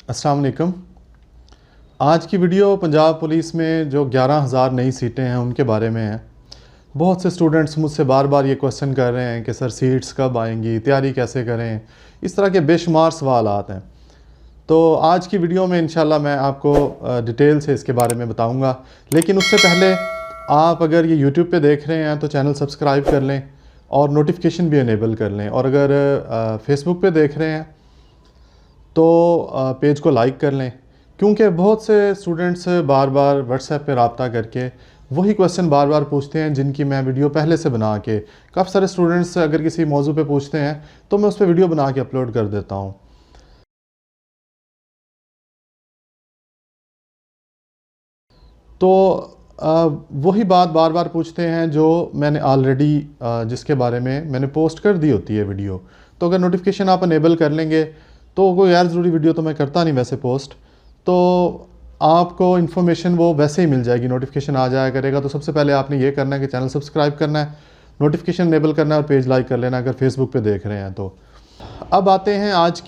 अस्सलाम वालेकुम। आज की वीडियो पंजाब पुलिस में जो 11,000 नई सीटें हैं उनके बारे में है। बहुत से स्टूडेंट्स मुझसे बार बार ये क्वेश्चन कर रहे हैं कि सर सीट्स कब आएंगी, तैयारी कैसे करें, इस तरह के बेशुमार सवालात हैं। तो आज की वीडियो में इंशाल्लाह मैं आपको डिटेल से इसके बारे में बताऊंगा। लेकिन उससे पहले आप अगर ये यूट्यूब पे देख रहे हैं तो चैनल सब्सक्राइब कर लें और नोटिफिकेशन भी इनेबल कर लें, और अगर फेसबुक पे देख रहे हैं तो पेज को लाइक कर लें, क्योंकि बहुत से स्टूडेंट्स बार बार व्हाट्सएप पे रब्ता करके वही क्वेश्चन बार बार पूछते हैं जिनकी मैं वीडियो पहले से बना के, काफ़ी सारे स्टूडेंट्स अगर किसी मौजू पे पूछते हैं तो मैं उस पर वीडियो बना के अपलोड कर देता हूँ। तो वही बात बार बार पूछते हैं जो मैंने ऑलरेडी जिसके बारे में मैंने पोस्ट कर दी होती है वीडियो। तो अगर नोटिफिकेशन आप इनेबल कर लेंगे तो कोई गैर ज़रूरी वीडियो तो मैं करता नहीं वैसे पोस्ट, तो आपको इन्फॉर्मेशन वो वैसे ही मिल जाएगी, नोटिफिकेशन आ जाया करेगा। तो सबसे पहले आपने ये करना है कि चैनल सब्सक्राइब करना है, नोटिफिकेशन इनेबल करना है और पेज लाइक कर लेना अगर फेसबुक पे देख रहे हैं तो। अब आते हैं आज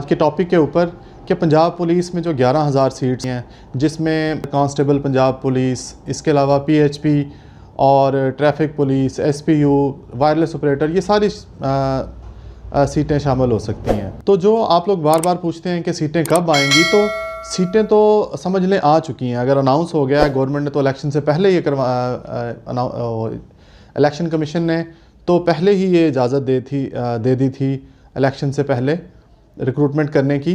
के टॉपिक के ऊपर कि पंजाब पुलिस में जो 11,000 सीट्स हैं, जिसमें कांस्टेबल पंजाब पुलिस, इसके अलावा पीएचपी और traffic police, SPU, wireless operator, ये सारी सीटें शामिल हो सकती हैं। तो जो आप लोग बार बार पूछते हैं कि सीटें कब आएंगी, तो सीटें तो समझ लें आ चुकी हैं। अगर अनाउंस हो गया है, गवर्नमेंट ने तो इलेक्शन से पहले ये इलेक्शन कमीशन ने तो पहले ही ये इजाज़त दे दी थी इलेक्शन से पहले रिक्रूटमेंट करने की।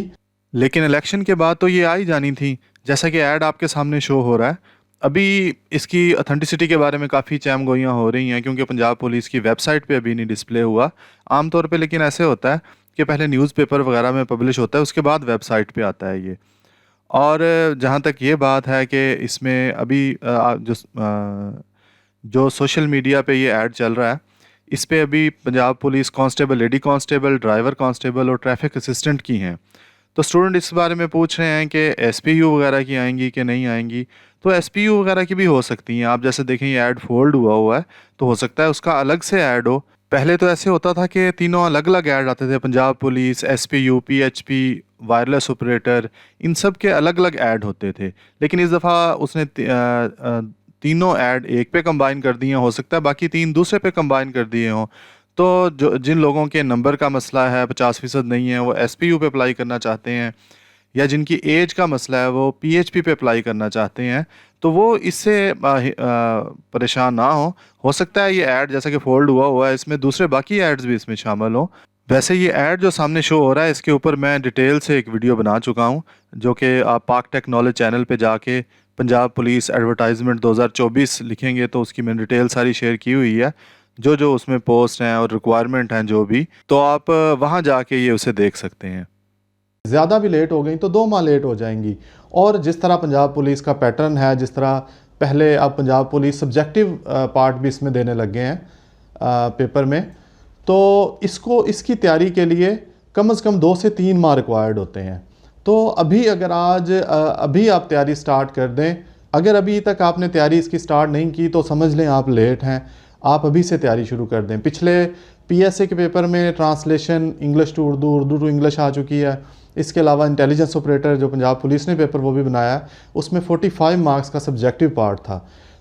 लेकिन इलेक्शन के बाद तो ये आ ही जानी थी, जैसा कि ऐड आपके सामने शो हो रहा है। अभी इसकी ऑथेंटिसिटी के बारे में काफ़ी चैमगोइयाँ हो रही हैं, क्योंकि पंजाब पुलिस की वेबसाइट पे अभी नहीं डिस्प्ले हुआ आमतौर पे। लेकिन ऐसे होता है कि पहले न्यूज़पेपर वगैरह में पब्लिश होता है, उसके बाद वेबसाइट पे आता है ये। और जहाँ तक ये बात है कि इसमें अभी जो सोशल मीडिया पे ये ऐड चल रहा है, इस पे अभी Punjab police constable, lady constable, driver constable और ट्रैफिक असिस्टेंट की हैं। तो स्टूडेंट इस बारे में पूछ रहे हैं कि एसपीयू वगैरह की आएंगी कि नहीं आएंगी। तो एसपीयू वगैरह की भी हो सकती हैं। आप जैसे देखें ये ऐड फोल्ड हुआ है, तो हो सकता है उसका अलग से ऐड हो। पहले तो ऐसे होता था कि तीनों अलग अलग ऐड आते थे, Punjab police, SPU, PHP, wireless operator, इन सब के अलग अलग ऐड होते थे। लेकिन इस दफ़ा उसने तीनों ऐड एक पे कंबाइन कर दिए। हो सकता है बाकी तीन दूसरे पे कंबाइन कर दिए हों। तो जो जिन लोगों के नंबर का मसला है, 50% नहीं है, वो एसपीयू पे अप्लाई करना चाहते हैं, या जिनकी एज का मसला है वो पीएचपी पे अप्लाई करना चाहते हैं, तो वो इससे परेशान ना हो सकता है ये ऐड जैसा कि फोल्ड हुआ है, इसमें दूसरे बाकी ऐड्स भी इसमें शामिल हों। वैसे ये ऐड जो सामने शो हो रहा है, इसके ऊपर मैं डिटेल से एक वीडियो बना चुका हूँ, जो कि आप पाक टेक नॉलेज चैनल पे जाके पंजाब पुलिस एडवर्टाइजमेंट 2024 लिखेंगे तो उसकी मैंने डिटेल सारी शेयर की हुई है, जो जो उसमें पोस्ट हैं और रिक्वायरमेंट हैं जो भी। तो आप वहाँ जाके ये उसे देख सकते हैं। ज़्यादा भी लेट हो गई तो 2 माह लेट हो जाएंगी। और जिस तरह पंजाब पुलिस का पैटर्न है, जिस तरह पहले अब पंजाब पुलिस सब्जेक्टिव पार्ट भी इसमें देने लग गए हैं पेपर में, तो इसकी तैयारी के लिए कम से कम 2 से 3 माह रिक्वायर्ड होते हैं। तो अभी अगर अभी आप तैयारी स्टार्ट कर दें, अगर अभी तक आपने तैयारी इसकी स्टार्ट नहीं की तो समझ लें आप लेट हैं। आप अभी से तैयारी शुरू कर दें। पिछले पीएसए के पेपर में translation English to Urdu, Urdu to English आ चुकी है। इसके अलावा इंटेलिजेंस ऑपरेटर जो पंजाब पुलिस ने पेपर वो भी बनाया, उसमें 45 मार्क्स का सब्जेक्टिव पार्ट था।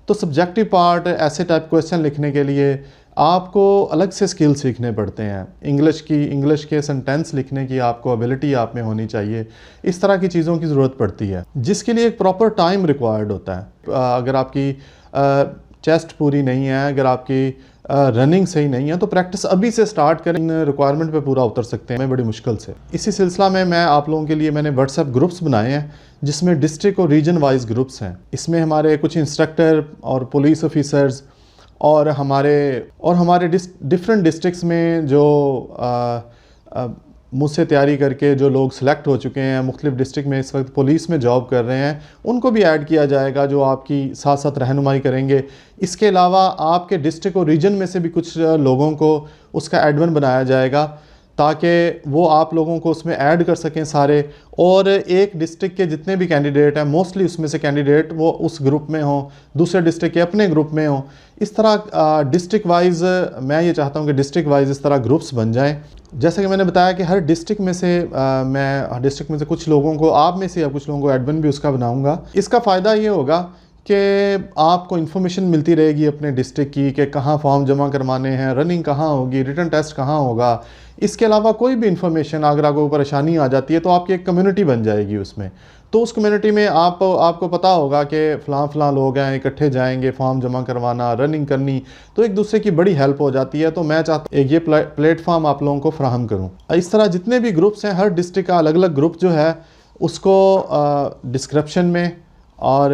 तो सब्जेक्टिव पार्ट ऐसे टाइप क्वेश्चन लिखने के लिए आपको अलग से स्किल सीखने पड़ते हैं। इंग्लिश के सेंटेंस लिखने की आपको एबिलिटी आप में होनी चाहिए। इस तरह की चीज़ों की ज़रूरत पड़ती है, जिसके लिए एक प्रॉपर टाइम रिक्वायर्ड होता है। अगर आपकी चेस्ट पूरी नहीं है, अगर आपकी रनिंग सही नहीं है, तो प्रैक्टिस अभी से स्टार्ट करें, इन रिक्वायरमेंट पे पूरा उतर सकते हैं बड़ी मुश्किल से। इसी सिलसिला में मैं आप लोगों के लिए मैंने व्हाट्सएप ग्रुप्स बनाए हैं, जिसमें डिस्ट्रिक्ट और रीजन वाइज ग्रुप्स हैं। इसमें हमारे कुछ इंस्ट्रक्टर और पुलिस ऑफिसर्स और हमारे डिफरेंट डिस्ट्रिक्ट्स में जो मुझसे तैयारी करके जो लोग सिलेक्ट हो चुके हैं, मुख्तलिफ डिस्ट्रिक्ट में इस वक्त पुलिस में जॉब कर रहे हैं, उनको भी ऐड किया जाएगा, जो आपकी साथ साथ रहनुमाई करेंगे। इसके अलावा आपके डिस्ट्रिक्ट और रीजन में से भी कुछ लोगों को उसका एडमिन बनाया जाएगा, ताकि वो आप लोगों को उसमें ऐड कर सकें सारे, और एक डिस्ट्रिक्ट के जितने भी कैंडिडेट हैं मोस्टली उसमें से कैंडिडेट वो उस ग्रुप में हों, दूसरे डिस्ट्रिक्ट के अपने ग्रुप में हों। इस तरह डिस्ट्रिक्ट वाइज मैं ये चाहता हूँ कि डिस्ट्रिक्ट वाइज इस तरह ग्रुप्स बन जाएं। जैसे कि मैंने बताया कि हर डिस्ट्रिक्ट में से मैं डिस्ट्रिक्ट में से कुछ लोगों को, आप में से या कुछ लोगों को एडमिन भी उसका बनाऊँगा। इसका फ़ायदा ये होगा कि आपको इन्फॉर्मेशन मिलती रहेगी अपने डिस्ट्रिक्ट की कि कहाँ फॉर्म जमा करवाने हैं, रनिंग कहाँ होगी, रिटन टेस्ट कहाँ होगा। इसके अलावा कोई भी इन्फॉर्मेशन अगर आपको परेशानी आ जाती है तो आपकी एक कम्युनिटी बन जाएगी उसमें। तो उस कम्युनिटी में आपको पता होगा कि फ़लाँ लोग हैं, इकट्ठे जाएंगे फॉर्म जमा करवाना, रनिंग करनी, तो एक दूसरे की बड़ी हेल्प हो जाती है। तो मैं चाहता हूँ ये प्लेटफॉर्म आप लोगों को फ्राहम करूँ। इस तरह जितने भी ग्रुप्स हैं, हर डिस्ट्रिक्ट का अलग अलग ग्रुप जो है उसको डिस्क्रिप्शन में और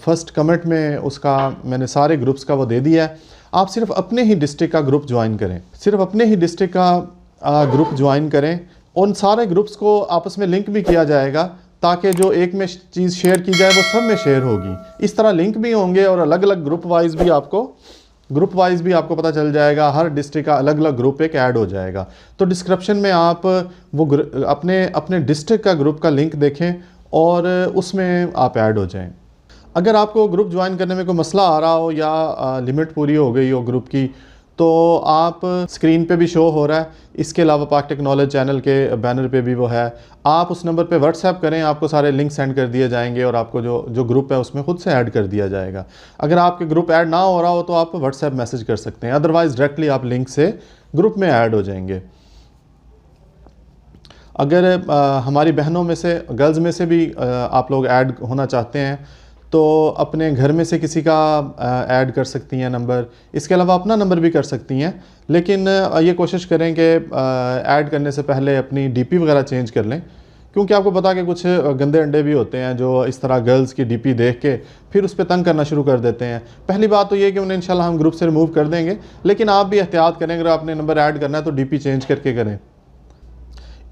फर्स्ट कमेंट में उसका मैंने सारे ग्रुप्स का वो दे दिया है। आप सिर्फ अपने ही डिस्ट्रिक्ट का ग्रुप ज्वाइन करें, सिर्फ अपने ही डिस्ट्रिक्ट का ग्रुप ज्वाइन करें। उन सारे ग्रुप्स को आपस में लिंक भी किया जाएगा ताकि जो एक में चीज़ शेयर की जाए वो सब में शेयर होगी। इस तरह लिंक भी होंगे और अलग अलग ग्रुप वाइज भी आपको पता चल जाएगा। हर डिस्ट्रिक्ट का अलग अलग ग्रुप एक ऐड हो जाएगा। तो डिस्क्रिप्शन में आप वो अपने डिस्ट्रिक्ट का ग्रुप का लिंक देखें और उसमें आप ऐड हो जाएं। अगर आपको ग्रुप ज्वाइन करने में कोई मसला आ रहा हो या लिमिट पूरी हो गई हो ग्रुप की, तो आप स्क्रीन पे भी शो हो रहा है। इसके अलावा पाक टेक्नोलॉजी चैनल के बैनर पे भी वो है। आप उस नंबर पे व्हाट्सएप करें, आपको सारे लिंक सेंड कर दिए जाएंगे और आपको जो ग्रुप है उसमें खुद से ऐड कर दिया जाएगा। अगर आपके ग्रुप ऐड ना हो रहा हो तो आप व्हाट्सएप मैसेज कर सकते हैं, अदरवाइज़ डायरेक्टली आप लिंक से ग्रुप में ऐड हो जाएंगे। अगर हमारी बहनों में से, गर्ल्स में से भी आप लोग ऐड होना चाहते हैं तो अपने घर में से किसी का ऐड कर सकती हैं नंबर। इसके अलावा अपना नंबर भी कर सकती हैं, लेकिन ये कोशिश करें कि ऐड करने से पहले अपनी डीपी वगैरह चेंज कर लें, क्योंकि आपको पता कि कुछ गंदे अंडे भी होते हैं जो इस तरह गर्ल्स की डीपी देख के फिर उस पर तंग करना शुरू कर देते हैं। पहली बात तो ये कि उन्हें इंशाल्लाह हम ग्रुप से रिमूव कर देंगे, लेकिन आप भी एहतियात करें। अगर आपने नंबर ऐड करना है तो डीपी चेंज करके करें।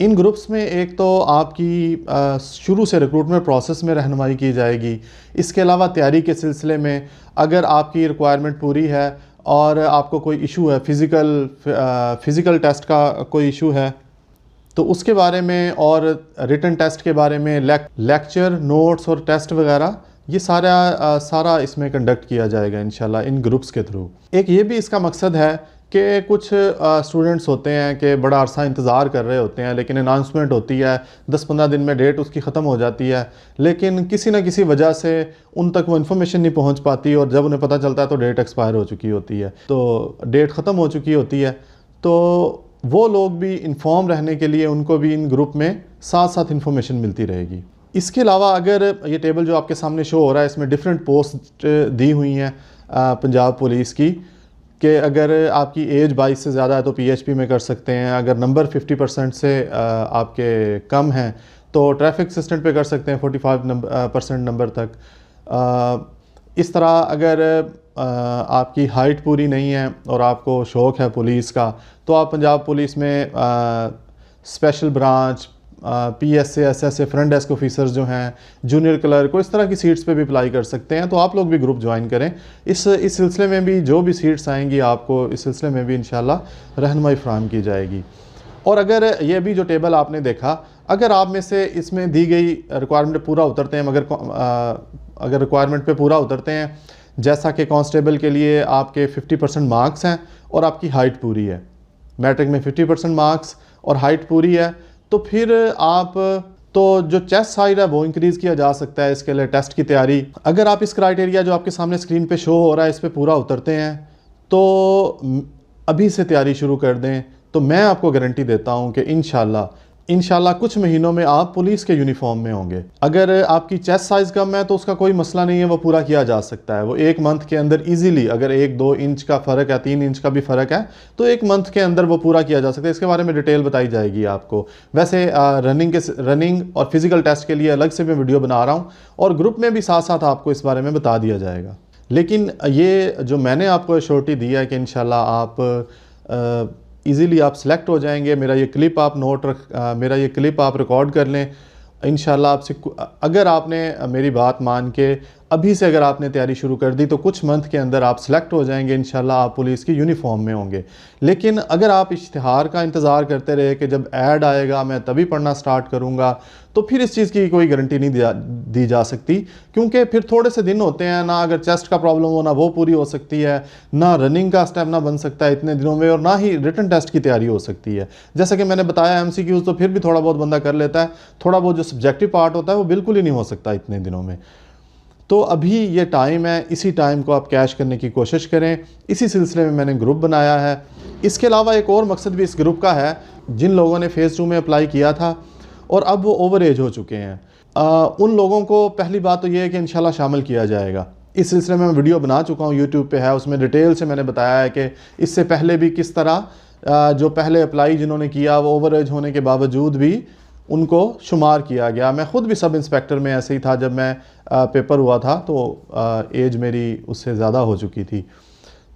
इन ग्रुप्स में एक तो आपकी शुरू से रिक्रूटमेंट प्रोसेस में रहनुमाई की जाएगी। इसके अलावा तैयारी के सिलसिले में अगर आपकी रिक्वायरमेंट पूरी है और आपको कोई इशू है, फ़िज़िकल टेस्ट का कोई इशू है तो उसके बारे में, और रिटन टेस्ट के बारे में, लेक्चर नोट्स और टेस्ट वगैरह ये सारा इसमें कंडक्ट किया जाएगा इंशाल्लाह इन ग्रुप्स के थ्रू। एक ये भी इसका मकसद है कि कुछ स्टूडेंट्स होते हैं कि बड़ा अरसा इंतज़ार कर रहे होते हैं, लेकिन अनाउंसमेंट होती है 10-15 दिन में, डेट उसकी ख़त्म हो जाती है, लेकिन किसी न किसी वजह से उन तक वो इन्फॉर्मेशन नहीं पहुंच पाती और जब उन्हें पता चलता है तो डेट एक्सपायर हो चुकी होती है, तो डेट ख़त्म हो चुकी होती है। तो वो लोग भी इन्फॉर्म रहने के लिए उनको भी इन ग्रुप में साथ साथ इन्फॉर्मेशन मिलती रहेगी। इसके अलावा अगर ये टेबल जो आपके सामने शो हो रहा है इसमें डिफरेंट पोस्ट दी हुई हैं पंजाब पुलिस की, कि अगर आपकी एज 22 से ज़्यादा है तो पीएचपी में कर सकते हैं, अगर नंबर 50% से आपके कम हैं तो ट्रैफिक असिस्टेंट पे कर सकते हैं 45% नंबर तक। इस तरह अगर आपकी हाइट पूरी नहीं है और आपको शौक़ है पुलिस का तो आप पंजाब पुलिस में special branch, PSA, SSA, front desk officers जो हैं, जूनियर क्लर्क को, इस तरह की सीट्स पे भी अप्लाई कर सकते हैं। तो आप लोग भी ग्रुप ज्वाइन करें। इस सिलसिले में भी जो भी सीट्स आएंगी आपको इस सिलसिले में भी इंशाल्लाह रहनुमाई फराहम की जाएगी। और अगर ये भी जो टेबल आपने देखा, अगर आप में से इसमें दी गई रिक्वायरमेंट पूरा उतरते हैं, अगर रिक्वायरमेंट पे पूरा उतरते हैं, जैसा कि कांस्टेबल के लिए आपके 50% मार्क्स हैं और आपकी हाइट पूरी है, मैट्रिक में 50% मार्क्स और हाइट पूरी है, तो फिर आप तो जो चेस्ट साइड है वो इंक्रीज़ किया जा सकता है। इसके लिए टेस्ट की तैयारी, अगर आप इस क्राइटेरिया जो आपके सामने स्क्रीन पे शो हो रहा है इस पे पूरा उतरते हैं तो अभी से तैयारी शुरू कर दें, तो मैं आपको गारंटी देता हूं कि इंशाल्लाह कुछ महीनों में आप पुलिस के यूनिफॉर्म में होंगे। अगर आपकी चेस्ट साइज़ कम है तो उसका कोई मसला नहीं है, वो पूरा किया जा सकता है। वो 1 मंथ के अंदर इजीली, अगर 1-2 इंच का फ़र्क है, 3 इंच का भी फ़र्क है, तो 1 मंथ के अंदर वो पूरा किया जा सकता है। इसके बारे में डिटेल बताई जाएगी आपको। वैसे रनिंग और फिज़िकल टेस्ट के लिए अलग से मैं वीडियो बना रहा हूँ और ग्रुप में भी साथ साथ आपको इस बारे में बता दिया जाएगा। लेकिन ये जो मैंने आपको एश्योरिटी दी है कि इंशाल्लाह आप इजीली आप सिलेक्ट हो जाएंगे। मेरा ये क्लिप आप रिकॉर्ड कर लें। इंशाल्लाह आपसे, अगर आपने मेरी बात मान के अभी से अगर आपने तैयारी शुरू कर दी तो कुछ मंथ के अंदर आप सिलेक्ट हो जाएंगे, इंशाल्लाह आप पुलिस की यूनिफॉर्म में होंगे। लेकिन अगर आप इश्तिहार का इंतज़ार करते रहे कि जब ऐड आएगा मैं तभी पढ़ना स्टार्ट करूँगा, तो फिर इस चीज़ की कोई गारंटी नहीं दी जा सकती, क्योंकि फिर थोड़े से दिन होते हैं ना, अगर चेस्ट का प्रॉब्लम हो ना वो पूरी हो सकती है, ना रनिंग का स्टेमिना बन सकता है इतने दिनों में, और ना ही रिटन टेस्ट की तैयारी हो सकती है। जैसा कि मैंने बताया MCQs तो फिर भी थोड़ा बहुत बंदा कर लेता है, थोड़ा बहुत जो सब्जेक्टिव पार्ट होता है वो बिल्कुल ही नहीं हो सकता इतने दिनों में। तो अभी ये टाइम है, इसी टाइम को आप कैश करने की कोशिश करें। इसी सिलसिले में मैंने ग्रुप बनाया है। इसके अलावा एक और मकसद भी इस ग्रुप का है, जिन लोगों ने फ़ेज़ 2 में अप्लाई किया था और अब वो ओवर एज हो चुके हैं, उन लोगों को पहली बात तो ये है कि इंशाल्लाह शामिल किया जाएगा। इस सिलसिले में मैं वीडियो बना चुका हूँ, यूट्यूब पे है, उसमें डिटेल से मैंने बताया है कि इससे पहले भी किस तरह जो पहले अप्लाई जिन्होंने किया वो ओवर एज होने के बावजूद भी उनको शुमार किया गया। मैं ख़ुद भी सब इंस्पेक्टर में ऐसे ही था, जब मैं पेपर हुआ था तो एज मेरी उससे ज़्यादा हो चुकी थी।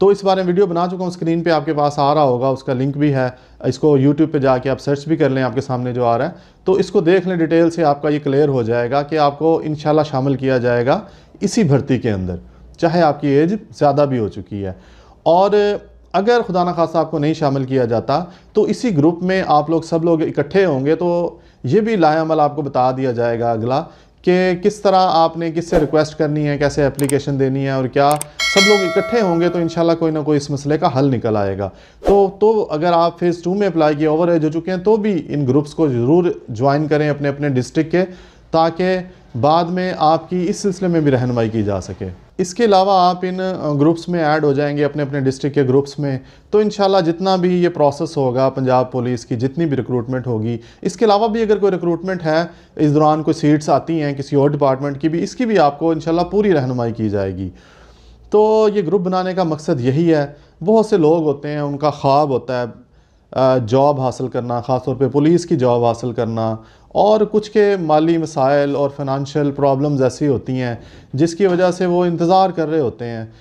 तो इस बारे में वीडियो बना चुका हूँ, स्क्रीन पे आपके पास आ रहा होगा, उसका लिंक भी है। इसको यूट्यूब पे जाके आप सर्च भी कर लें, आपके सामने जो आ रहा है, तो इसको देख लें डिटेल से, आपका ये क्लियर हो जाएगा कि आपको इंशाल्लाह शामिल किया जाएगा इसी भर्ती के अंदर, चाहे आपकी एज ज़्यादा भी हो चुकी है। और अगर खुदा न खास्ता आपको नहीं शामिल किया जाता तो इसी ग्रुप में आप लोग सब लोग इकट्ठे होंगे, तो ये भी लाएअमल आपको बता दिया जाएगा अगला कि किस तरह आपने किससे रिक्वेस्ट करनी है, कैसे एप्लीकेशन देनी है, और क्या सब लोग इकट्ठे होंगे तो इंशाल्लाह कोई ना कोई इस मसले का हल निकल आएगा। तो अगर आप फ़ेज़ 2 में अप्लाई किया, ओवर एज हो चुके हैं, तो भी इन ग्रुप्स को ज़रूर ज्वाइन करें अपने अपने डिस्ट्रिक्ट के, ताकि बाद में आपकी इस सिलसिले में भी रहनुमाई की जा सके। इसके अलावा आप इन ग्रुप्स में ऐड हो जाएंगे अपने अपने डिस्ट्रिक्ट के ग्रुप्स में, तो इंशाल्लाह जितना भी ये प्रोसेस होगा पंजाब पुलिस की, जितनी भी रिक्रूटमेंट होगी, इसके अलावा भी अगर कोई रिक्रूटमेंट है इस दौरान, कोई सीट्स आती हैं किसी और डिपार्टमेंट की भी, इसकी भी आपको इंशाल्लाह पूरी रहनुमाई की जाएगी। तो ये ग्रुप बनाने का मकसद यही है। बहुत से लोग होते हैं, उनका ख्वाब होता है जॉब हासिल करना, ख़ास तौर पे पुलिस की जॉब हासिल करना, और कुछ के माली मसाइल और फाइनेंशियल प्रॉब्लम्स ऐसी होती हैं जिसकी वजह से वो इंतज़ार कर रहे होते हैं।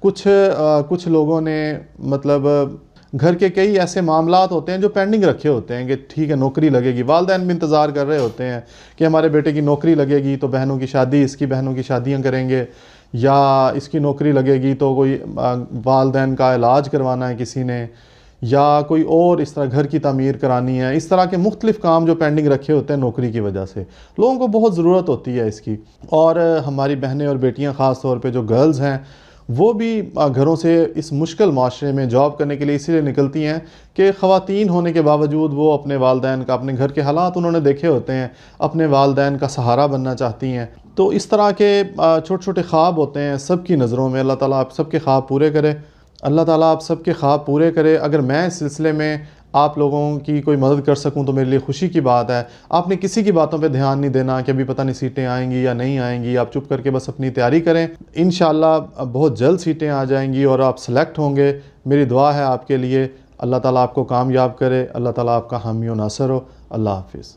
कुछ लोगों ने मतलब घर के कई ऐसे मामलात होते हैं जो पेंडिंग रखे होते हैं कि ठीक है नौकरी लगेगी, वालिदैन भी इंतज़ार कर रहे होते हैं कि हमारे बेटे की नौकरी लगेगी तो बहनों की शादी, इसकी बहनों की शादियाँ करेंगे, या इसकी नौकरी लगेगी तो कोई वालिदैन का इलाज करवाना है किसी ने, या कोई और इस तरह घर की तामीर करानी है। इस तरह के मुख्तलिफ़ काम जो पेंडिंग रखे होते हैं नौकरी की वजह से, लोगों को बहुत ज़रूरत होती है इसकी। और हमारी बहनें और बेटियां ख़ास तौर पे जो गर्ल्स हैं, वो भी घरों से इस मुश्किल माशरे में जॉब करने के लिए इसीलिए निकलती हैं कि ख़वातीन होने के बावजूद वो अपने वालिदैन का, अपने घर के हालात उन्होंने देखे होते हैं, अपने वालिदैन का सहारा बनना चाहती हैं। तो इस तरह के छोटे छोटे ख्वाब होते हैं सबकी नज़रों में। अल्लाह ताला आप सबके ख्वाब पूरे करे, अल्लाह ताला आप सबके ख्वाब पूरे करे। अगर मैं इस सिलसिले में आप लोगों की कोई मदद कर सकूं तो मेरे लिए खुशी की बात है। आपने किसी की बातों पे ध्यान नहीं देना कि अभी पता नहीं सीटें आएंगी या नहीं आएंगी, आप चुप करके बस अपनी तैयारी करें। इंशाल्लाह बहुत जल्द सीटें आ जाएंगी और आप सेलेक्ट होंगे। मेरी दुआ है आपके लिए, अल्लाह ताला आपको कामयाब करे, अल्लाह ताला आपका हामी व नासर हो। अल्लाह हाफिज़।